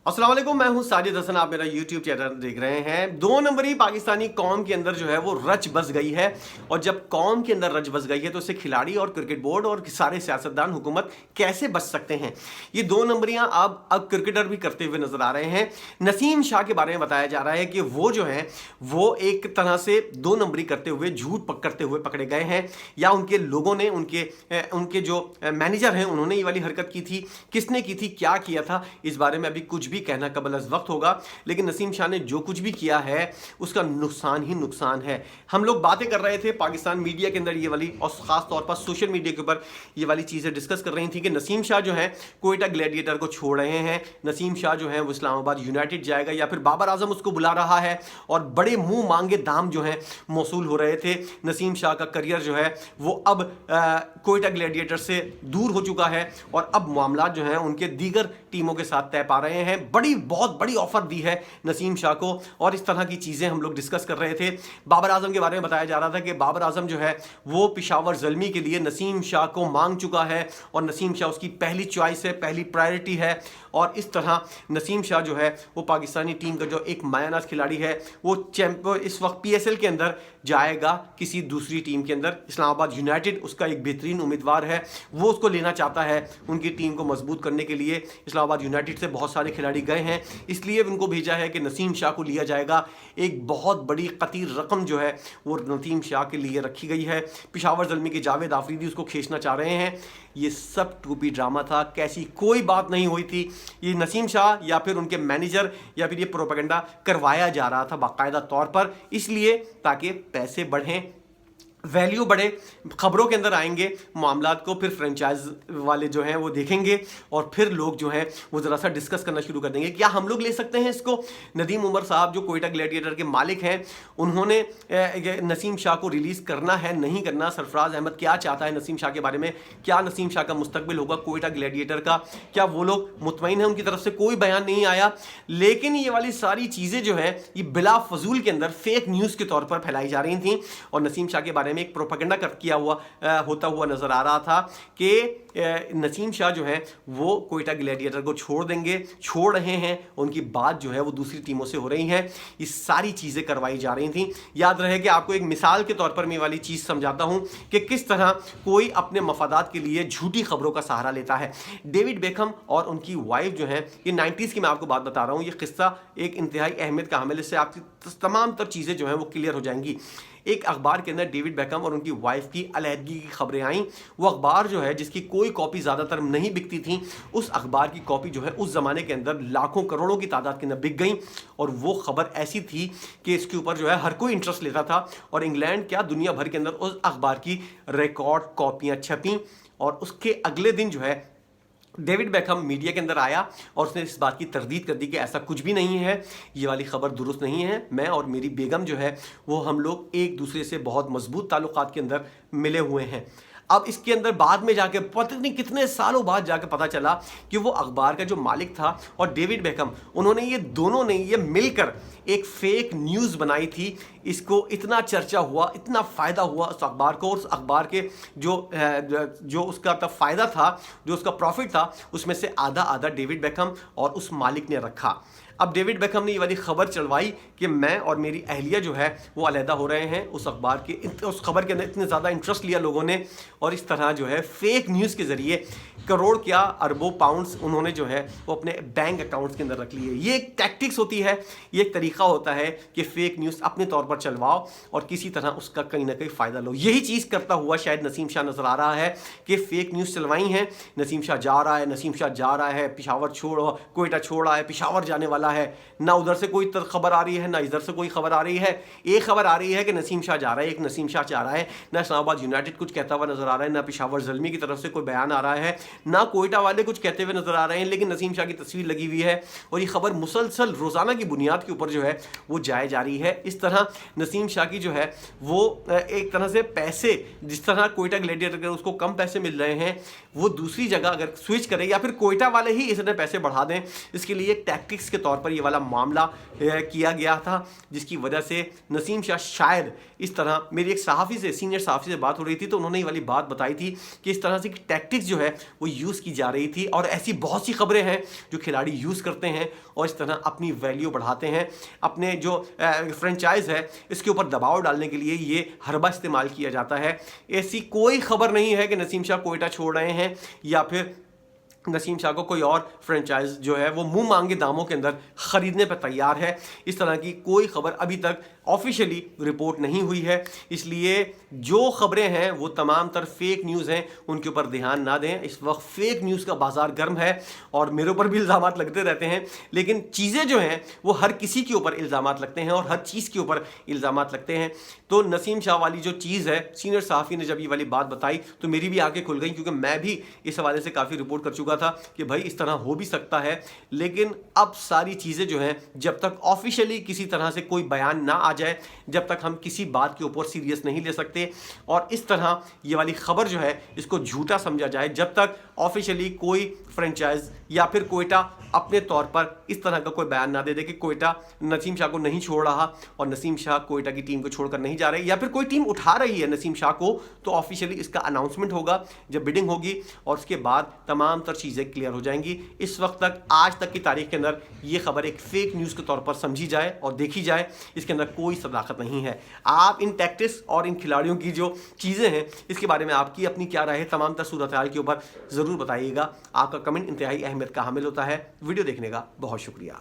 अस्सलाम वालेकुम, मैं हूं साजिद हसन। आप मेरा YouTube चैनल देख रहे हैं। 2 नंबरी पाकिस्तानी कौम के अंदर जो है वो रच बस गई है। और जब कौम के अंदर रच बस गई है तो इससे खिलाड़ी और क्रिकेट बोर्ड और सारे सियासतदान हुकूमत कैसे बच सकते हैं। ये 2 नंबरियां अब क्रिकेटर भी करते हुए नजर आ रहे हैं। नसीम शाह के बारे में बताया जा रहा है कि वो जो है वो एक तरह से 2 नंबरी करते हुए झूठ करते हुए पकड़े गए हैं, या उनके लोगों ने उनके जो मैनेजर हैं उन्होंने ये वाली हरकत की थी। किसने की थी, क्या किया था, इस बारे में अभी कुछ भी कहना कबल अज़ वक्त होगा। लेकिन नसीम शाह ने जो कुछ भी किया है उसका नुकसान ही नुकसान है। हम लोग बातें कर रहे थे पाकिस्तान मीडिया के अंदर ये वाली, और खास तौर पर सोशल मीडिया के ऊपर ये वाली चीज़ें डिस्कस कर रही थी कि नसीम शाह जो है कोयटा ग्लैडिएटर को छोड़ रहे हैं। नसीम शाह जो है वो इस्लामाबाद यूनाइटेड जाएगा, या फिर बाबर आजम उसको बुला रहा है, और बड़े मुंह मांगे दाम जो है मौसूल हो रहे थे। नसीम शाह का करियर जो है वो अब कोयटा ग्लैडिएटर से दूर हो चुका है, और अब मामला जो है उनके दीगर टीमों के साथ तय पा रहे हैं। बहुत बड़ी ऑफर दी है नसीम शाह को, और इस तरह की चीजें हम लोग डिस्कस कर रहे थे। बाबर आजम के बारे में बताया जा रहा था कि बाबर आजम जो है वो पिशावर ज़ल्मी के लिए नसीम शाह को मांग चुका है, और नसीम शाह उसकी पहली चॉइस है, पहली प्रायोरिटी है। और इस तरह नसीम शाह जो है वो पाकिस्तानी टीम का जो एक मायानाज खिलाड़ी है वो इस वक्त PSL के अंदर जाएगा किसी दूसरी टीम के अंदर। इस्लामाबाद यूनाइटेड उसका एक बेहतरीन उम्मीदवार है, वो उसको लेना चाहता है उनकी टीम को मजबूत करने के लिए। इस्लामाबाद यूनाइटेड से बहुत सारे खिलाड़ी गए हैं, इसलिए उनको भेजा है कि नसीम शाह को लिया जाएगा। एक बहुत बड़ी कतीर रकम जो है वो नसीम शाह के लिए रखी गई है। पिशावर ज़ल्मी के जावेद आफरीदी उसको खींचना चाह रहे हैं। ये सब टूपी ड्रामा था, कैसी कोई बात नहीं हुई थी। ये नसीम शाह या फिर उनके मैनेजर या फिर ये प्रोपेगेंडा करवाया जा रहा था बाकायदा तौर पर, इसलिए ताकि पैसे बढ़ें, वैल्यू बढ़े। खबरों के अंदर आएंगे मामलात को, फिर फ्रेंचाइज वाले जो हैं वो देखेंगे, और फिर लोग जो हैं वो ज़रा सा डिस्कस करना शुरू कर देंगे, क्या हम लोग ले सकते हैं इसको। नदीम उमर साहब जो कोयटा ग्लैडिएटर के मालिक हैं, उन्होंने नसीम शाह को रिलीज़ करना है नहीं करना। सरफराज अहमद क्या चाहता है नसीम शाह के बारे में, क्या नसीम शाह का मुस्तकबिल होगा कोयटा ग्लैडिएटर का, क्या वो लोग मुतमईन हैं, उनकी तरफ से कोई बयान नहीं आया। लेकिन ये वाली सारी चीज़ें जो हैं ये बिला फजूल के अंदर फेक न्यूज़ के तौर पर फैलाई जा रही थी, और नसीम शाह के बारे में एक प्रोपेगेंडा होता हुआ नजर आ रहा था कि नसीम शाह जो है वो कोयटा ग्लैडिएटर को छोड़ रहे हैं, उनकी बात जो है वो दूसरी टीमों से हो रही है। ये सारी चीजें करवाई जा रही थी। याद रहे कि आपको एक मिसाल के तौर पर मैं वाली चीज समझाता हूं कि किस तरह कोई अपने मफादात के लिए झूठी खबरों का सहारा लेता है। डेविड बेकहम और उनकी वाइफ जो है, ये 90s की मैं आपको बात बता रहा हूं, ये किस्सा एक इंतहाई अहमियत का हामिल, इससे आपकी तमाम तर चीजें जो है वो क्लियर हो जाएंगी। एक अखबार के अंदर डेविड बेकहम और उनकी वाइफ की अलहदगी की खबरें आईं। वो अखबार जो है जिसकी कोई कॉपी ज़्यादातर नहीं बिकती थी, उस अखबार की कॉपी जो है उस ज़माने के अंदर लाखों करोड़ों की तादाद के अंदर बिक गई। और वो खबर ऐसी थी कि इसके ऊपर जो है हर कोई इंटरेस्ट लेता था, और इंग्लैंड क्या दुनिया भर के अंदर उस अखबार की रिकॉर्ड कॉपियाँ छपीं। और उसके अगले दिन जो है डेविड बेकहम मीडिया के अंदर आया और उसने इस बात की तरदीद कर दी कि ऐसा कुछ भी नहीं है, ये वाली खबर दुरुस्त नहीं है। मैं और मेरी बेगम जो है वो हम लोग एक दूसरे से बहुत मजबूत ताल्लुकात के अंदर मिले हुए हैं। अब इसके अंदर बाद में जाके पता नहीं कितने सालों बाद जाके पता चला कि वो अखबार का जो मालिक था और डेविड बेकहम, उन्होंने ये दोनों ने ये मिलकर एक फेक न्यूज़ बनाई थी। इसको इतना चर्चा हुआ, इतना फ़ायदा हुआ उस अखबार को, और उस अखबार के जो उसका तब फ़ायदा था, जो उसका प्रॉफिट था, उसमें से आधा आधा डेविड बेकहम और उस मालिक ने रखा। अब डेविड बेकहम ने ये वाली खबर चलवाई कि मैं और मेरी अहलिया जो है वो अलहदा हो रहे हैं। उस खबर के अंदर इतने ज़्यादा इंटरेस्ट लिया लोगों ने, और इस तरह जो है फेक न्यूज़ के ज़रिए करोड़ क्या अरबों पाउंड्स उन्होंने जो है वो अपने बैंक अकाउंट्स के अंदर रख लिए। ये एक टैक्टिक्स होती है, ये एक तरीका होता है कि फेक न्यूज़ अपने तौर पर चलवाओ और किसी तरह उसका कहीं ना कहीं फ़ायदा लो। यही चीज़ करता हुआ शायद नसीम शाह नज़र आ रहा है कि फेक न्यूज़ चलवाई हैं। नसीम शाह जा रहा है, नसीम शाह जा रहा है, पिशावर कोयटा छोड़ रहा है, पिशावर जाने वाला है। ना उधर से कोई खबर आ रही है, ना इधर से कोई खबर आ रही है। एक खबर आ रही है कि नसीम शाह जा रहा है, एक नसीम शाह जा रहा है। ना इस्लामाबाद यूनाइटेड कुछ कहता हुआ नजर आ रहा है, ना पिशावर ज़ल्मी की तरफ से कोई बयान आ रहा है, ना कोयटा वाले कुछ कहते हुए नजर आ रहे हैं, लेकिन नसीम शाह की तस्वीर लगी हुई है। और ये खबर मुसलसल रोजाना की बुनियाद के ऊपर जो है वो जाए जा रही है। इस तरह नसीम शाह की जो है वो एक तरह से पैसे, जिस तरह कोयटा ग्लैडिएटर के उसको कम पैसे मिल रहे हैं, वो दूसरी जगह अगर स्विच करे या फिर कोयटा वाले ही इसने पैसे बढ़ा दें, इसके लिए एक टैक्टिक्स के तौर पर ये वाला मामला किया गया था, जिसकी वजह से नसीम शाह शायद इस तरह, मेरी एक सहाफ़ी से, सीनियर सहाफ़ी से बात हो रही थी तो उन्होंने ये वाली बात बताई थी कि इस तरह से टैक्टिक्स जो है वो यूज़ की जा रही थी। और ऐसी बहुत सी खबरें हैं जो खिलाड़ी यूज़ करते हैं और इस तरह अपनी वैल्यू बढ़ाते हैं, अपने जो फ्रेंचाइज है इसके ऊपर दबाव डालने के लिए ये हरबा इस्तेमाल किया जाता है। ऐसी कोई खबर नहीं है कि नसीम शाह कोयटा छोड़ रहे हैं या फिर नसीम शाह को कोई और फ्रेंचाइज जो है वो मुंह मांगे दामों के अंदर खरीदने पर तैयार है। इस तरह की कोई खबर अभी तक ऑफिशियली रिपोर्ट नहीं हुई है, इसलिए जो खबरें हैं वो तमाम तर फेक न्यूज़ हैं, उनके ऊपर ध्यान ना दें। इस वक्त फेक न्यूज़ का बाजार गर्म है और मेरे ऊपर भी इल्ज़ाम लगते रहते हैं, लेकिन चीज़ें जो हैं वो हर किसी के ऊपर इल्ज़ाम लगते हैं और हर चीज़ के ऊपर इल्ज़ाम लगते हैं। तो नसीम शाह वाली जो चीज़ है, सीनियर सहाफ़ी ने जब ये वाली बात बताई तो मेरी भी आंखें खुल गई, क्योंकि मैं भी इस हवाले से काफ़ी रिपोर्ट कर चुका था कि भाई इस तरह हो भी सकता है। लेकिन अब सारी चीज़ें जो हैं, जब तक ऑफिशियली किसी तरह से कोई बयान ना आ जाए, जब तक हम किसी बात के ऊपर सीरियस नहीं ले सकते और इस तरह ये वाली खबर जो है इसको झूठा समझा जाए, जब तक ऑफिशियली कोई फ्रेंचाइज या फिर कोयटा अपने तौर पर इस तरह का कोई बयान ना दे दे कि कोयटा नसीम शाह को नहीं छोड़ रहा और नसीम शाह कोयटा की टीम को छोड़कर नहीं जा रहे, या फिर कोई टीम उठा रही है नसीम शाह को, तो ऑफिशियली इसका अनाउंसमेंट होगा जब बिडिंग होगी और उसके बाद तमाम तर चीज़ें क्लियर हो जाएंगी। इस वक्त तक, आज तक की तारीख के अंदर ये खबर एक फेक न्यूज़ के तौर पर समझी जाए और देखी जाए, इसके अंदर कोई सदाकत नहीं है। आप इन टैक्टिक्स और इन खिलाड़ियों की जो चीज़ें हैं इसके बारे में आपकी अपनी क्या राय है, तमाम तर सूरत हाल के ऊपर ज़रूर बताइएगा। आपका कमेंट इंतहाई अहमियत का हामिल होता है। वीडियो देखने का बहुत शुक्रिया।